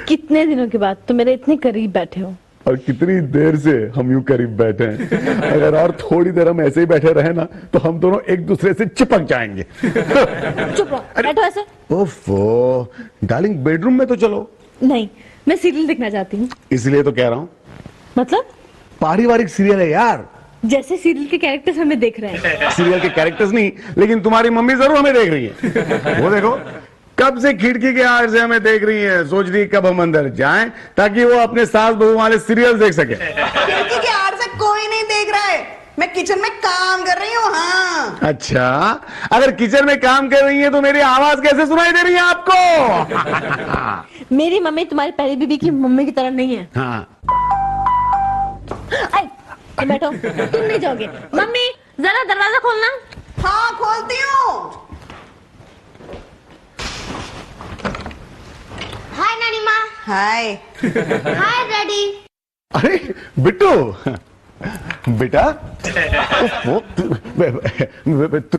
कितने दिनों के बाद तुम मेरे इतने करीब बैठे हो। और कितनी देर से हम यूं करीब बैठे हैं। अगर और थोड़ी देर हम ऐसे ही बैठे रहे ना तो हम दोनों एक दूसरे से चिपक जाएंगे। चुप रहो, बैठो ऐसे। ओफो, डार्लिंग बेडरूम में तो चलो। नहीं, मैं सीरियल देखना चाहती हूँ। इसलिए तो कह रहा हूँ। मतलब? पारिवारिक सीरियल है यार। जैसे सीरियल के कैरेक्टर्स हमें देख रहे हैं। सीरियल के कैरेक्टर्स नहीं, लेकिन तुम्हारी मम्मी जरूर हमें देख रही है। वो देखो कब से खिड़की के आड़ से हमें देख रही है, सोच रही है कब हम अंदर जाएं ताकि वो अपने सास बहू वाले सीरियल देख सके। खिड़की के आड़ से कोई नहीं देख रहा है, मैं किचन में काम कर रही हूँ। हाँ। अच्छा, अगर किचन में काम कर रही है तो मेरी आवाज कैसे सुनाई दे रही है आपको? मेरी मम्मी तुम्हारी पहली बीबी की मम्मी की तरह नहीं है। हाँ। तुम बैठो, तुम नहीं जाओगे। मम्मी जरा दरवाजा खोलना। हाँ खोलती हूँ। हाय नानी माँ। हाय। Hi daddy. अरे बिट्टू, बेटा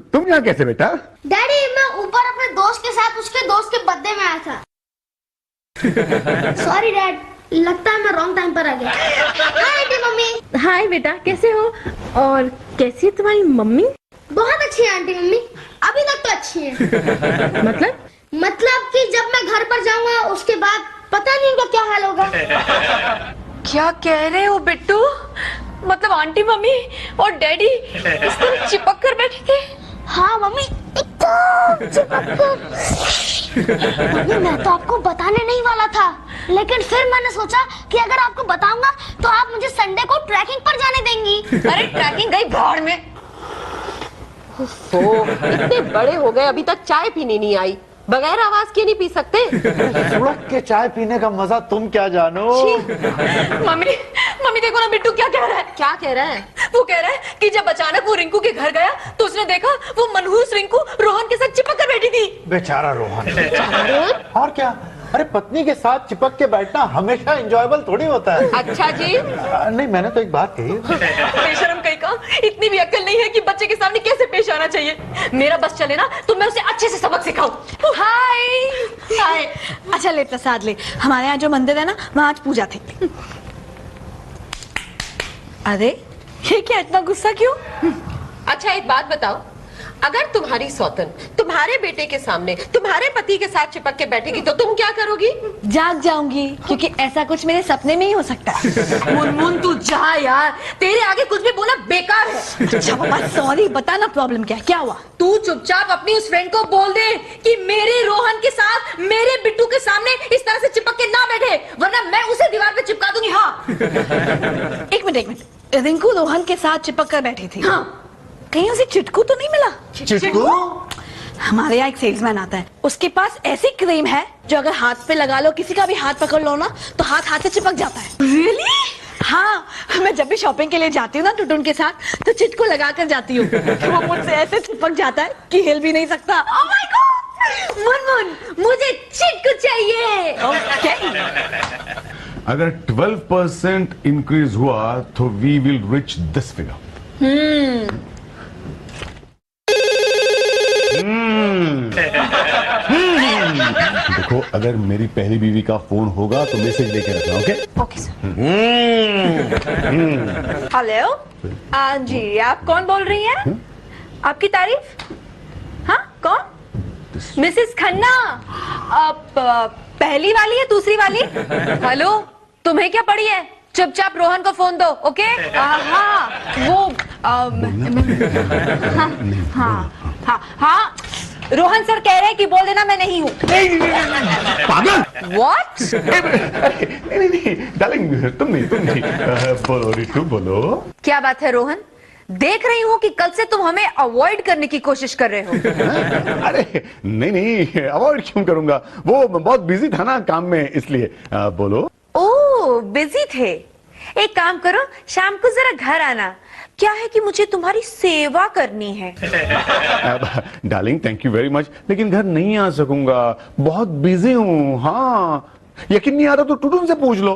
तुम यहाँ कैसे बेटा? डैडी मैं ऊपर अपने दोस्त के साथ उसके दोस्त के बर्थडे में आया था। सॉरी डैड, लगता है मैं रॉन्ग टाइम पर आ गया। Hi aunty mummy. हाय बेटा, कैसे हो? और कैसी है तुम्हारी मम्मी? बहुत अच्छी है आंटी मम्मी, अभी तक तो अच्छी है। मतलब कि जब मैं घर पर जाऊंगा उसके बाद पता नहीं उनका क्या हाल होगा। क्या कह रहे हो बिट्टू? मतलब आंटी मम्मी और डैडी इस तरह चिपक कर बैठे थे? हाँ मम्मी, एकदम चिपक कर। मम्मी मैं तो आपको बताने नहीं वाला था, लेकिन फिर मैंने सोचा कि अगर आपको बताऊंगा तो आप मुझे संडे को ट्रैकिंग पर जाने देंगी। अरे ट्रैकिंग गई भाड़ में। इतने बड़े हो गए अभी तक चाय पीने नहीं आई, बगैर आवाज के नहीं पी सकते। सुलग के चाय पीने का मजा तुम क्या जानो। मम्मी मम्मी देखो ना बिट्टू क्या कह रहा है। क्या कह रहा है? वो कह रहा है कि जब अचानक वो रिंकू के घर गया तो उसने देखा वो मनहूस रिंकू रोहन के साथ चिपक कर बैठी थी। बेचारा रोहन। और क्या, अरे पत्नी के साथ चिपक के बैठना हमेशा एंजॉयबल थोड़ी होता है। अच्छा जी। नहीं मैंने तो एक बात कही। बेशरम कहीं का, इतनी भी अक्ल नहीं है कि बच्चे के सामने कैसे पेश आना चाहिए। मेरा बस चले ना तो मैं उसे अच्छे से सबक सिखाऊं। हाय हाय। अच्छा ले प्रसाद ले, हमारे यहाँ जो मंदिर है ना वहाँ आज पूजा थी। अरे ये क्या, इतना गुस्सा क्यों? अच्छा एक बात बताओ, अगर तुम्हारी सौतन तुम्हारे बेटे के सामने तुम्हारे पति के साथ चिपक के बैठेगी तो तुम क्या करोगी? जाग जाऊंगी, क्योंकि ऐसा कुछ मेरे सपने में ही हो सकता है। मुनमुन तू जा यार, तेरे आगे कुछ भी बोलना बेकार है। अच्छा बाबा सॉरी, बता ना प्रॉब्लम क्या है, क्या हुआ? तू चुपचाप अपनी उस फ्रेंड को बोल दे कि मेरे रोहन के साथ मेरे बिट्टू के सामने इस तरह से चिपक के ना बैठे, वरना मैं उसे दीवार पे चिपका दूंगी। हाँ। एक मिनट, रिंकू रोहन के साथ चिपक कर बैठी थी। हाँ। कहीं उसे चिटकू तो नहीं मिला? चिटकू? हमारे यहाँ एक सेल्समैन आता है, उसके पास ऐसी क्रीम है जो अगर हाथ पे लगा लो, किसी का भी हाथ पकड़ लो ना तो हाथ से चिपक जाता है। Really? हाँ, मैं जब भी शॉपिंग के लिए जाती हूँ ना टुटुन के साथ तो चिटकू लगा कर जाती हूँ। वो मुझसे ऐसे चिपक जाता है कि हिल भी नहीं सकता। Oh my God! मुनमुन मुझे चिटकू चाहिए। Okay? अगर 12% इंक्रीज हुआ तो we will reach this figure. देखो अगर मेरी पहली बीवी का फोन होगा तो मैसेज लेके रखना। Okay okay sir. हेलो हाँ जी, आप कौन बोल रही हैं? आपकी तारीफ? हाँ कौन? मिसेस खन्ना। आप पहली वाली है दूसरी वाली? हेलो तुम्हें क्या पड़ी है, चुपचाप रोहन को फोन दो। ओके हाँ वो हाँ रोहन सर कह रहे हैं कि बोल देना मैं नहीं हूँ। पागल। What? नहीं डार्लिंग तुम नहीं बोलो रितु बोलो। क्या बात है रोहन, देख रही हूँ कि कल से तुम हमें अवॉइड करने की कोशिश कर रहे हो। अरे नहीं अवॉइड क्यों करूंगा, वो बहुत बिजी था ना काम में इसलिए। बोलो। ओह बिजी थे, एक काम करो शाम को जरा घर आना, क्या है कि मुझे तुम्हारी सेवा करनी है। Darling thank you very much, लेकिन घर नहीं आ सकूंगा, बहुत बिजी हूँ। हाँ यकीन नहीं आ रहा तो टुटुन से पूछ लो।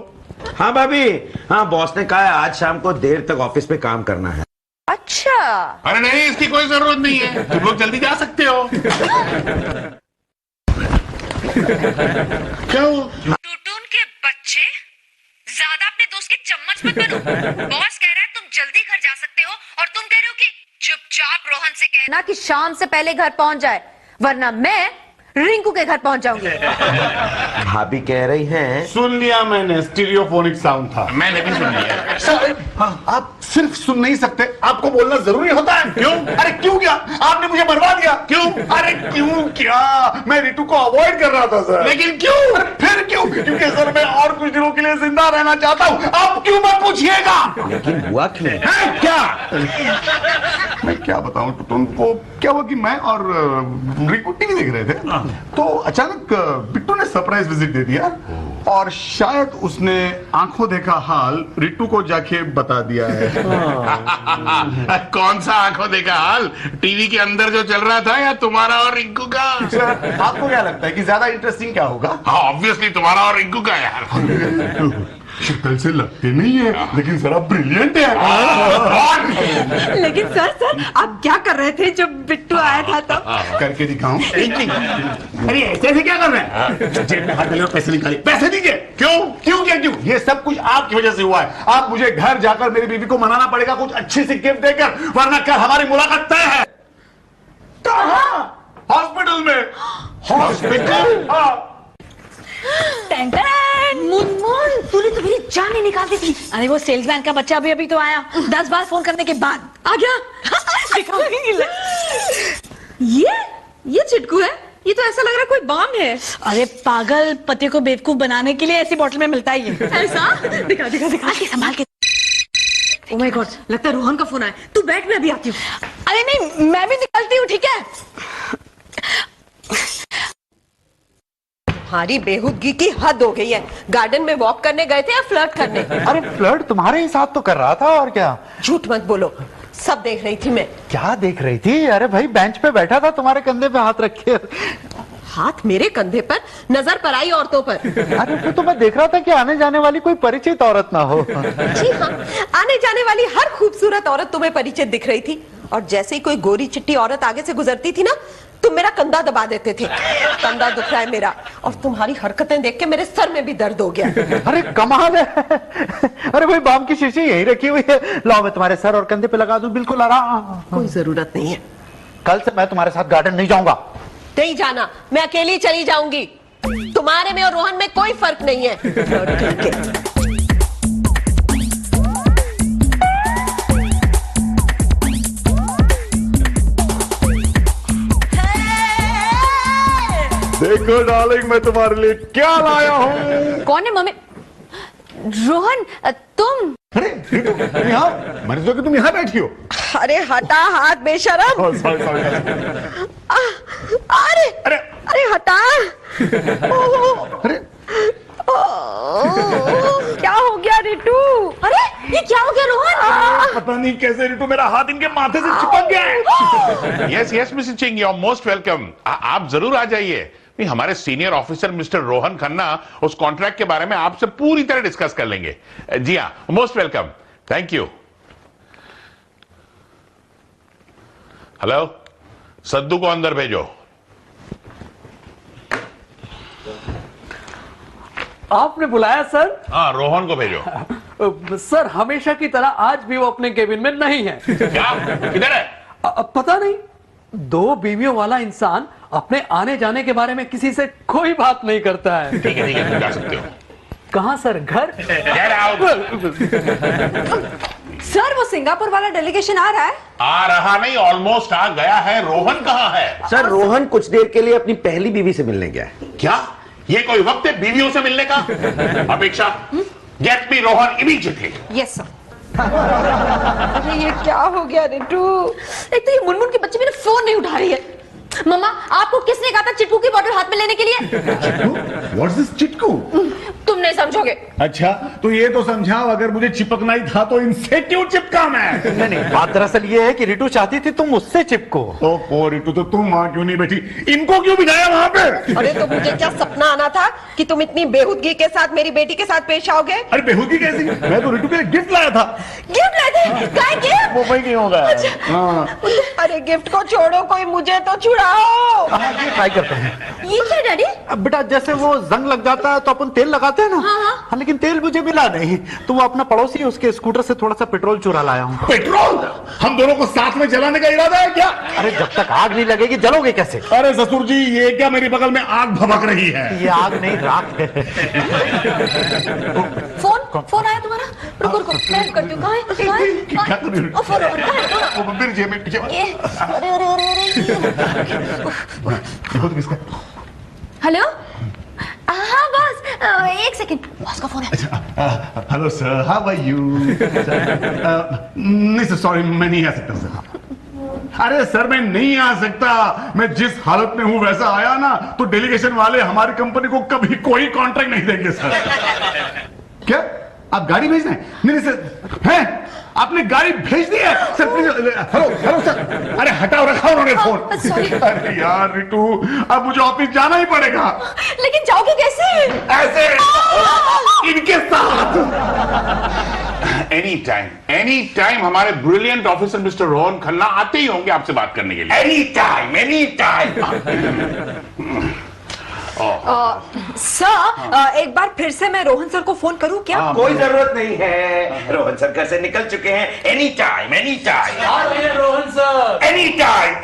हाँ भाभी, हाँ बॉस ने कहा है आज शाम को देर तक ऑफिस पे काम करना है। अच्छा अरे नहीं, इसकी कोई जरूरत नहीं है, तुम लोग जल्दी जा सकते हो। क्या टूटून के बच्चे, ज्यादा अपने दोस्त के चम्मच मत बनो। बॉस कह रहा है तुम जल्दी घर जा सकते हो और तुम कह रहे हो कि चुपचाप रोहन से कहना कि शाम से पहले घर पहुंच जाए, वरना मैं रिंकू के घर पहुंच जाऊंगी। भाभी कह रही हैं। सुन लिया मैंने, स्टीरियोफोनिक साउंड था। मैंने भी सुन लिया। सर, आप सिर्फ सुन नहीं सकते, आपको बोलना जरूरी होता है। क्यों? अरे क्यों क्या? आपने मुझे मरवा दिया। क्यों? अरे क्यों क्या? मैं रितु को अवॉइड कर रहा था सर। लेकिन क्यों? अरे फिर क्यों? क्योंकि सर मैं और कुछ दिनों के लिए जिंदा रहना चाहता हूँ। आप क्यों मत पूछिएगा। लेकिन हुआ क्यों? क्या? मैं क्या बताऊं तुमको, क्या हुआ कि मैं और रिंकू टीवी देख रहे थे, तो अचानक बिट्टू ने सरप्राइज विजिट दे दिया और शायद उसने आंखों देखा हाल रिट्टू को जाके बता दिया है। कौन सा आंखों देखा हाल? टीवी के अंदर जो चल रहा था या तुम्हारा और रिंकू का? सर, आपको क्या लगता है कि ज्यादा इंटरेस्टिंग क्या होगा? हाँ, ऑब्वियसली तुम्हारा और रिंकू का यार। शक्ल से लगते नहीं है, लेकिन जरा ब्रिलियंट है। लेकिन सर आप क्या कर रहे थे जब बिट्टू आया था तब? करके दिखाऊं? अरे ऐसे क्या कर रहे हैं? जेब में हाथ डाले और पैसे निकाले। पैसे दीजिए। क्यों? क्यों क्या क्यों? ये सब कुछ आपकी वजह से हुआ है। आप मुझे घर जाकर मेरी बीवी को मनाना पड़ेगा कुछ अच्छी सी गिफ्ट देकर, वरना कल हमारी मुलाकात तय है। कहाँ? हॉस्पिटल में। हॉस्पिटल? हाँ। मुनमुन, तूने तो मेरी जान ही निकाल दी थी। अरे वो सेल्समैन का बच्चा अभी तो आया, 10 बार फोन करने के बाद आ गया। ये चिटकू है? ये तो ऐसा लग रहा है कोई बम है। अरे पागल, पति को बेवकूफ बनाने के लिए ऐसी बोतल में मिलता है ये। ऐसा? दिखा संभाल के। ओह माय गॉड, लगता है रोहन का फोन आया। तू बैठ, मैं अभी आती हूँ। अरे नहीं, मैं भी निकलती हूँ, ठीक है? तुम्हारी बेहूदगी की हद हो गई है। गार्डन में वॉक करने गए थे या फ्लर्ट करने? अरे फ्लर्ट तुम्हारे ही साथ तो कर रहा था, और क्या। झूठ मत बोलो, सब देख रही थी मैं। क्या देख रही थी? अरे भाई बेंच पे बैठा था, तुम्हारे कंधे पे हाथ रखे। हाथ मेरे कंधे पर? नजर पर आई औरतों पर? अरे वो तो मैं देख रहा था कि आने जाने वाली कोई परिचित औरत ना हो। जी हाँ, आने जाने वाली हर खूबसूरत औरत तुम्हें परिचित दिख रही थी, और जैसे ही कोई गोरी चिट्टी औरत आगे से गुजरती थी ना, तुम मेरा कंधा दबा देते थे। कंधा दुख रहा है मेरा, और तुम्हारी हरकतें देख के मेरे सर में भी दर्द हो गया। अरे कमाल है। अरे भाई बाम की शीशी यहीं रखी हुई है, लाओ मैं तुम्हारे सर और कंधे पे लगा दूं, बिल्कुल आराम। कोई जरूरत नहीं है। कल से मैं तुम्हारे साथ गार्डन नहीं जाऊंगा। नहीं जाना, मैं अकेली चली जाऊंगी। तुम्हारे में और रोहन में कोई फर्क नहीं है। ठीक है। देखो डार्लिंग, मैं तुम्हारे लिए क्या लाया हूँ। कौन है मम्मी? रोहन, तुम? अरे रितु, तुम यहाँ? मैंने सोचा कि तुम यहाँ बैठी हो। अरे हटा हाथ बेशरम। अरे अरे अरे हटा। अरे क्या हो गया रितु? अरे ये क्या हो गया रोहन? पता नहीं कैसे रितु मेरा हाथ इनके माथे से चिपक गया है। Yes yes mister Ching, you are most welcome. आप जरूर आ जाइए। हमारे senior officer mister Rohan Khanna उस कॉन्ट्रैक्ट के बारे में आपसे पूरी तरह डिस्कस कर लेंगे। जी हाँ, most welcome. Thank you. Hello, Saddu को अंदर भेजो। आपने बुलाया सर? हाँ, रोहन को भेजो। सर हमेशा की तरह आज भी वो अपने केबिन में नहीं है। क्या? किधर है? पता नहीं। 2 बीवियों वाला इंसान अपने आने जाने के बारे में किसी से कोई बात नहीं करता है। ठीक है, तुम जा सकते हो। कहाँ सर? घर? Get out! सर वो सिंगापुर वाला डेलीगेशन आ रहा है? आ रहा नहीं, ऑलमोस्ट आ गया है। रोहन कहाँ है? सर रोहन कुछ देर के लिए अपनी पहली बीवी से मिलने गया है। क्या? ये कोई वक्त है बीवियों से मिलने का? अपेक्षा, get me Rohan immediately. Yes sir. अरे ये क्या हो गया रितु? एक तो ये मुनमुन की बच्ची मेरा फोन नहीं उठा रही है। मम्मा, आपको किसने कहा था चिटकू की बोतल हाथ में लेने के लिए? What's this चिटकू? तुम नहीं समझोगे। अच्छा, तो ये तो समझाओ, अगर मुझे चिपकना ही था तो इनसे क्यों चिपका मैं? नहीं, बात दरअसल ये है कि रितु चाहती थी तुम उससे चिपको। ओ रितु, तो तुम वहां क्यों नहीं बैठी? इनको क्यों बिठाया वहां पे? अरे तो मुझे क्या सपना आना था कि तुम इतनी बेहूदगी के साथ मेरी बेटी के साथ पेश आओगे? अरे बेहूदगी कैसी? मैं तो रितु के लिए गिफ्ट लाया था। गिफ्ट लाए थे? काय गिफ्ट? वो वही नहीं होगा। हाँ अरे गिफ्ट को छोड़ो, कोई मुझे तो छुड़ाओ। ट्राई करते हैं। ये क्या डैडी? अब बेटा जैसे वो जंग लग जाता है तो अपन तेल लगाते हैं ना। हाँ, लेकिन तेल मुझे मिला नहीं, तो वो अपना पड़ोसी उसके स्कूटर से थोड़ा सा पेट्रोल चुरा लाया हूँ। पेट्रोल? हम दोनों को साथ में जलाने का इरादा है क्या? अरे जब तक आग नहीं लगेगी जलोगे कैसे? अरे ससुर जी, ये क्या मेरे बगल में आग भभक रही है? ये आग नहीं, राख है। फोन आया तुम्हारा? रुको रुको, मैं हेल्प करती हूँ। कहाँ है? क्या कर रही हो? फोन कहाँ है? मेरी जेब में पीछे। अरे अरे अरे अरे किसका? हेलो, हाँ बॉस, एक सेकंड, बॉस का फोन है। Hello sir, how are you? नहीं सर, सॉरी, मैं नहीं आ सकता सर। अरे सर, मैं नहीं आ सकता। मैं जिस हालत में हूं वैसा आया ना तो डेलीगेशन वाले हमारी कंपनी को कभी कोई कॉन्ट्रैक्ट नहीं देंगे सर। क्या आप गाड़ी भेजना है? नहीं सर, है आपने गाड़ी भेज दी है sir? Please. Hello hello sir, अरे हटाओ, रखा उन्होंने फोन। अरे यार रितु, अब मुझे ऑफिस जाना ही पड़ेगा। लेकिन जाओगे कैसे? ऐसे इनके साथ। एनी टाइम हमारे brilliant officer mister Rohan Khanna आते ही होंगे आपसे बात करने के लिए। Any time. सर, एक बार फिर से मैं रोहन सर को फोन करूं क्या? कोई जरूरत नहीं है, रोहन सर घर से निकल चुके हैं। Any time. Rohan sir, any time.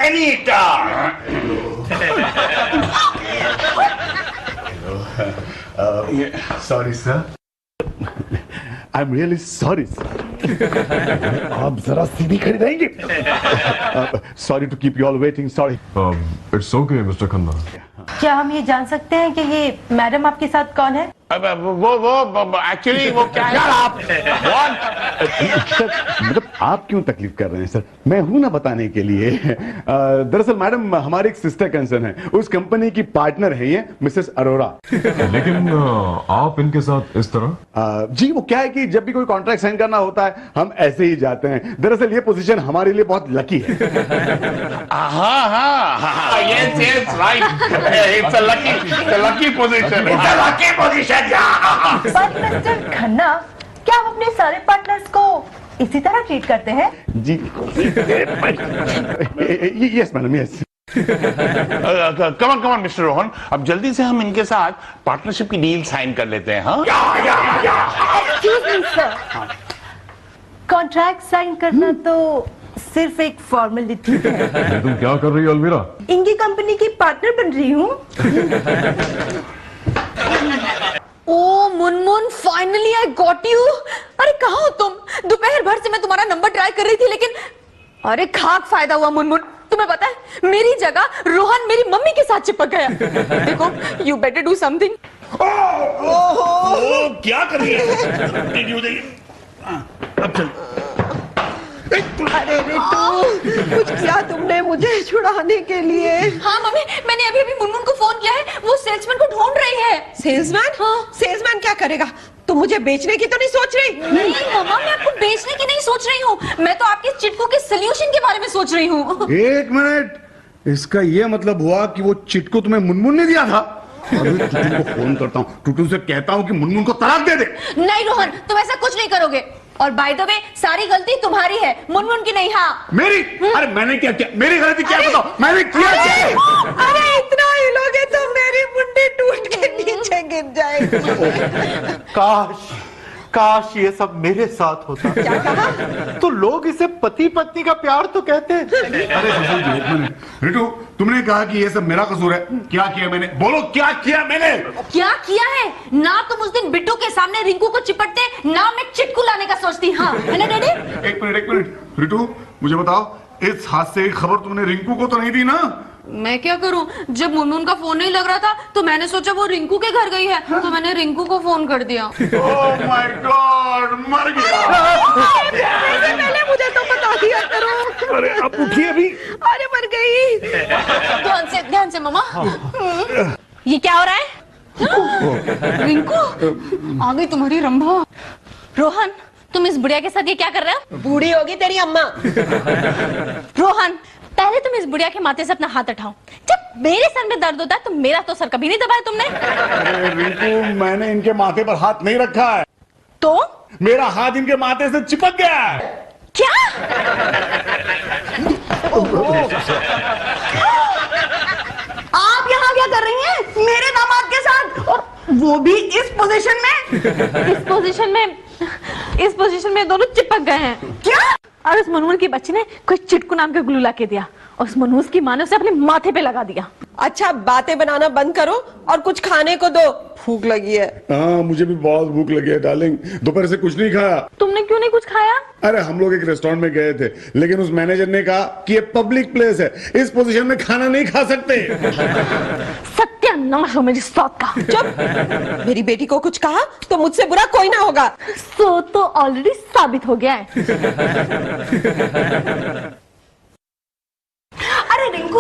Sorry sir, I am really sorry sir. आप जरा सीधी खड़ी रहेंगे? Sorry to keep you all waiting, sorry. It's okay mister Khanna. क्या हम ये जान सकते हैं कि ये मैडम आपके साथ कौन है? वो एक्चुअली वो क्या है? आप सर, मतलब आप क्यों तकलीफ कर रहे हैं सर? मैं हूं ना बताने के लिए। दरअसल मैडम हमारी एक सिस्टर कंसर्न है, उस कंपनी की पार्टनर है ये मिसेस अरोरा। लेकिन आप इनके साथ इस तरह? जी वो क्या है कि जब भी कोई कॉन्ट्रैक्ट साइन करना होता है हम ऐसे ही जाते हैं। दरअसल ये पोजीशन हमारे लिए बहुत लकी है। हाँ, yes, right. It's a lucky position. पर मिस्टर खन्ना, क्या आप अपने सारे पार्टनर्स को इसी तरह ट्रीट करते हैं? जी yes madam, yes. Come on mister Rohan, अब जल्दी से हम इनके साथ पार्टनरशिप की डील साइन कर लेते हैं। हाँ, excuse me sir, contract sign करना तो सिर्फ एक फॉर्मेलिटी है। तुम क्या कर रही हो अलमीरा? इनकी कंपनी की पार्टनर बन रही हूँ। Oh Munmun, finally I got you. अरे कहाँ हो तुम? दोपहर भर से मैं तुम्हारा नंबर ट्राई कर रही थी, लेकिन अरे खाक फायदा हुआ मुनमुन। तुम्हें पता है मेरी जगह रोहन मेरी मम्मी के साथ चिपक गया। देखो, यू बेटर डू समथिंग। क्या कर रही है? अब चल। अरे रितु, कुछ किया तुमने मुझे छुड़ाने के लिए? हाँ मम्मी, मैंने अभी मुनमुन को फोन किया है, वो सेल्समैन को ढूंढ रही है। सेल्समैन? हाँ। सेल्समैन क्या करेगा? तुम मुझे बेचने की तो नहीं सोच रही? नहीं मामा, मैं आपको बेचने की नहीं सोच रही हूँ, मैं तो आपके चिटकू के सोल्यूशन के बारे में सोच रही हूँ। एक मिनट, इसका ये मतलब हुआ कि वो चिटकू तुम्हें मुनमुन ने दिया था? अभी टुटू को फोन करता हूँ, टुटू से कहता हूँ कि मुनमुन को तलाक दे दे। नहीं रोहन, तुम ऐसा कुछ नहीं करोगे। और बाय द वे, सारी गलती तुम्हारी है, मुनमुन की नहीं। हाँ मेरी? अरे मैंने क्या किया? मेरी गलती क्या? बताओ, मैंने किया क्या? अरे इतना हिलोगे तो मेरी मुंडी टूट के नीचे गिर जाएगी। काश ये सब मेरे साथ होता। क्या कहा? तो लोग इसे पति पत्नी का प्यार तो कहते हैं। अरे ससुर जी, एक मिनट। रितु, तुमने कहा कि ये सब मेरा कसूर है। क्या किया मैंने? बोलो, क्या किया मैंने? क्या किया है? ना तुम उस दिन बिट्टू के सामने रिंकू को चिपटते, ना मैं चिटकू लाने का सोचती। हाँ है ना डैडी? एक मिनट रितु, मुझे बताओ, इस हादसे की खबर तुमने रिंकू को तो नहीं दी ना? मैं क्या करूं, जब मुनमुन का फोन नहीं लग रहा था तो मैंने सोचा वो रिंकू के घर गई है, तो मैंने रिंकू को फोन कर दिया। ओह माय गॉड, मर गया। पहले मुझे तो बता दिया करो। अरे अब उठिए अभी। अरे मर गई। ध्यान से मामा। ये क्या हो रहा है? रिंकू, आ गई तुम्हारी रंभा। रोहन, तुम इस बुढ़िया के साथ ये क्या कर रहे हो? बूढ़ी होगी तेरी अम्मा। रोहन, पहले तुम इस बुढ़िया के माथे से अपना हाथ उठाओ। जब मेरे सर में दर्द होता है तो मेरा तो सर कभी नहीं दबाया तुमने। अरे रिंकू, मैंने इनके माथे पर हाथ नहीं रखा है। तो मेरा हाथ इनके माथे से चिपक गया है। क्या? आप यहाँ क्या कर रही हैं मेरे दामाद के साथ, और वो भी इस पोजीशन में? इस पोजीशन में दोनों चिपक गए हैं। क्या? और उस मनमोहन की बच्ची ने कोई चिटकू नाम का ग्लू ला के दिया और उस मनहूस की माँ ने उसे अपने माथे पे लगा दिया। अच्छा बातें बनाना बंद करो और कुछ खाने को दो, भूख लगी है। हाँ मुझे भी बहुत भूख लगी है डार्लिंग, दोपहर से कुछ नहीं खाया। तुमने क्यों नहीं कुछ खाया? अरे हम लोग एक रेस्टोरेंट में गए थे, लेकिन उस मैनेजर ने कहा कि ये पब्लिक प्लेस है, इस पोजीशन में खाना नहीं खा सकते। सत्यानाश हो मेरी सौत का। चुप, मेरी बेटी को कुछ कहा तो मुझसे बुरा कोई ना होगा। सो तो ऑलरेडी साबित हो गया है। अरे रिंकू,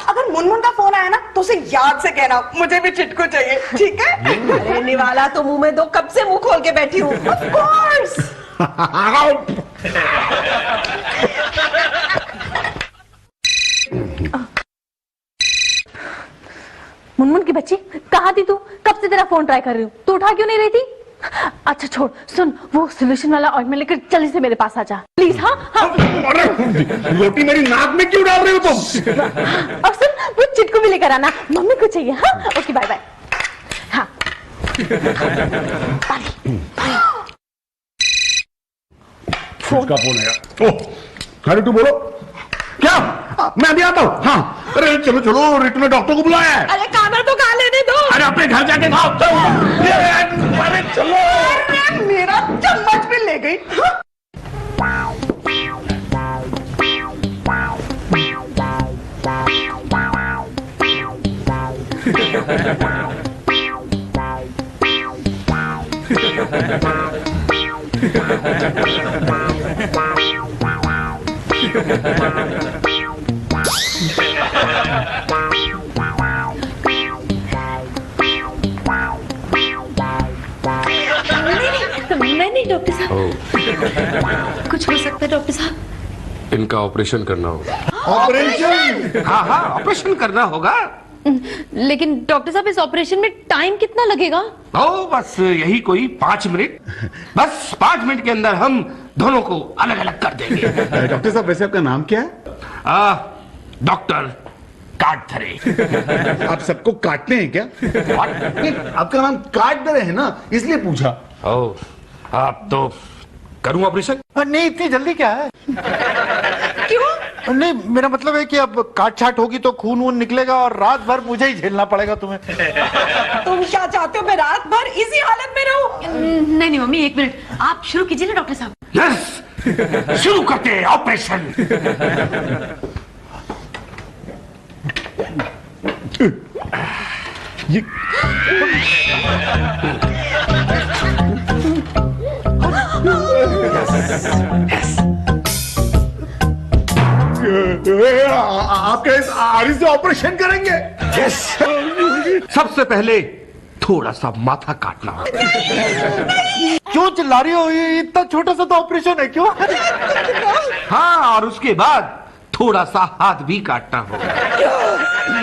अगर मुनमुन का फोन आया ना तो उसे याद से कहना मुझे भी चिटकू चाहिए, ठीक है? अरे निवाला तो मुंह में दो, कब से मुंह खोल के बैठी हूँ। Of course. मुनमुन की बच्ची कहाँ थी तू? कब से तेरा फोन ट्राई कर रही हूँ, तू उठा क्यों नहीं रही थी? अच्छा छोड़, सुन वो सोल्यूशन वाला ऑइंटमेंट लेकर जल्दी से मेरे पास आ जा प्लीज। हाँ हाँ। अरे रोटी मेरी नाक में क्यों डाल रहे हो तुम? और सुन वो चिटकू भी लेकर आना, मम्मी को चाहिए। हाँ ओके बाय बाय। हाँ उसका फोन है। ओह खड़ी तू बोलो क्या? मैं अभी आता हूँ। हाँ अरे चलो चलो, रिटू ने डॉक्टर को बुलाया है। अरे कामर तो खा लेने दो। अरे अपने घर जाके खाओ। अरे चलो। अरे मेरा चम्मच भी ले गई। नहीं डॉक्टर साहब, कुछ हो सकता है डॉक्टर साहब। इनका ऑपरेशन करना होगा। ऑपरेशन? हाँ हाँ ऑपरेशन करना होगा। लेकिन डॉक्टर साहब इस ऑपरेशन में टाइम कितना लगेगा? ओ बस यही कोई 5 मिनट, बस 5 मिनट के अंदर हम दोनों को अलग अलग कर देंगे। डॉक्टर साहब वैसे आपका नाम क्या है? डॉक्टर काटधरे। आप सबको काटते हैं क्या? आपका नाम काटधरे है ना, इसलिए पूछा। ओ आप तो करूं ऑपरेशन? नहीं इतनी जल्दी क्या है? क्यों? नहीं मेरा मतलब है कि अब काट छाट होगी तो खून वून निकलेगा और रात भर मुझे ही झेलना पड़ेगा तुम्हें। तुम क्या चाहते हो मैं रात भर इसी हालत में रहूं? नहीं मम्मी एक मिनट, आप शुरू कीजिए ना डॉक्टर साहब। यस शुरू करते हैं ऑपरेशन। ये आपके इस आरी से ऑपरेशन करेंगे? यस सबसे पहले थोड़ा सा माथा काटना होगा। क्यों चिल्ला रही हो? ये इतना छोटा सा तो ऑपरेशन है, क्यों? हाँ और उसके बाद थोड़ा सा हाथ भी काटना होगा।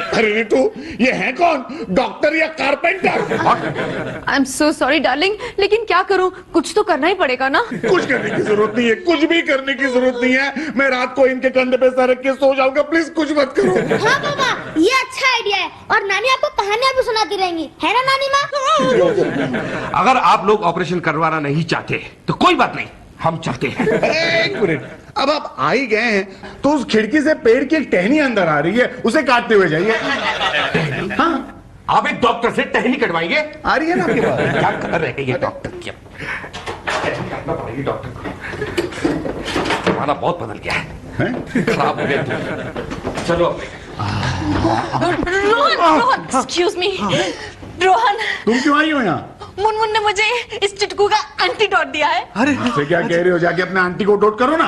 अरे रितु ये है कौन, डॉक्टर या carpenter? I am so sorry darling, लेकिन क्या करूं, कुछ तो करना ही पड़ेगा ना। कुछ करने की जरूरत नहीं है, कुछ भी करने की जरूरत नहीं है। मैं रात को इनके कंधे पे सर रख के सो जाऊंगा, प्लीज कुछ मत करो। हाँ पापा ये अच्छा आइडिया है, और नानी आपको कहानियां भी सुनाती रहेंगी, है ना नानी माँ? अगर आप लोग ऑपरेशन करवाना नहीं चाहते तो कोई बात नहीं, हम चलते हैं। एक मिनट, अब आप आ ही गए हैं तो उस खिड़की से पेड़ की एक टहनी अंदर आ रही है, उसे काटते हुए जाइए। हाँ आप एक डॉक्टर से टहनी कटवाएंगे? आ रही है ना आपके पास? क्या कर रहे हैं ये डॉक्टर की? टहनी काटना पड़ेगी डॉक्टर को, जमाना बहुत बदल गया है, खराब हो गया तुम। चलो रोहन एक्सक्यूज मी, रोहन तुम क्यों आई हो यहाँ? मुनमुन ने मुझे इस चिटकू का एंटीडोट दिया है। अरे से क्या कह रहे हो, जाके अपने आंटी को डोट करो ना।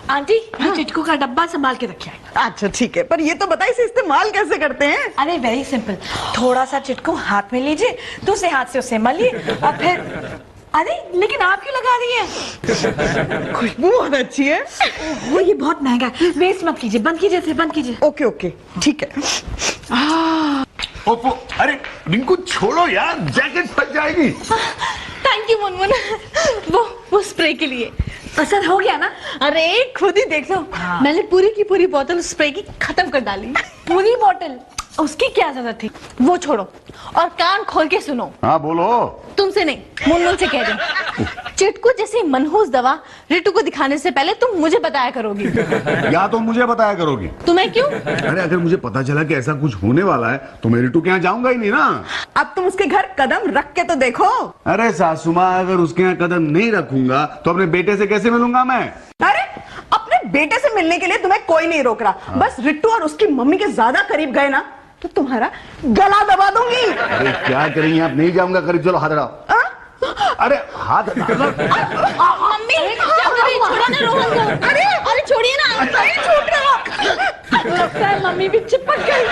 आंटी ये चिटकू का डब्बा संभाल के रखिए। अच्छा ठीक है, पर ये तो बताइए इसे इस्तेमाल कैसे करते हैं? अरे वेरी सिंपल, थोड़ा सा चिटकू हाथ में लीजिए, दूसरे हाथ से उसे मलिए और फिर अरे लेकिन आप क्यों लगा रही हैं? खुशबू बहुत अच्छी है। वो ये बहुत महंगा है, वेस्ट मत कीजिए, बंद कीजिए इसे, बंद कीजिए। ओके ओके ठीक है। ओप्पो, अरे रिंकू छोड़ो यार, जैकेट फट जाएगी। Thank you Munmun. वो स्प्रे के लिए असर हो गया ना? अरे खुद ही देख लो, मैंने पूरी की पूरी बोतल स्प्रे की खत्म कर डाली। पूरी बोतल? उसकी क्या जरूरत थी? वो छोड़ो और कान खोल के सुनो। हाँ बोलो। तुमसे नहीं, मुनमुन से कह रही हूँ। चिटकू जैसी मनहूस दवा रिटू को दिखाने से पहले तुम मुझे बताया करोगी। या तो मुझे बताया करोगी। तुम्हें क्यों? अरे अगर मुझे पता चला कि ऐसा कुछ होने वाला है तो मैं रिटू के यहाँ जाऊंगा ही नहीं ना। अब तुम उसके घर कदम रख के तो देखो। अरे सासू माँ, अगर उसके यहाँ कदम नहीं रखूंगा तो अपने बेटे से कैसे मिलूंगा मैं? अरे अपने बेटे से मिलने के लिए तुम्हें कोई नहीं रोक रहा। बस रिट्टू और उसकी मम्मी के ज्यादा करीब गए ना तो तुम्हारा गला दबा दूंगी। अरे क्या करेंगे आप? नहीं जाऊंगा करीब। चलो हाथ हटाओ। अरे हाथ मम्मी क्या कर रही? छोड़ो ना रोहन को। अरे छोड़िए ना। नहीं छूट रहा। लगता है मम्मी भी चिपक गई।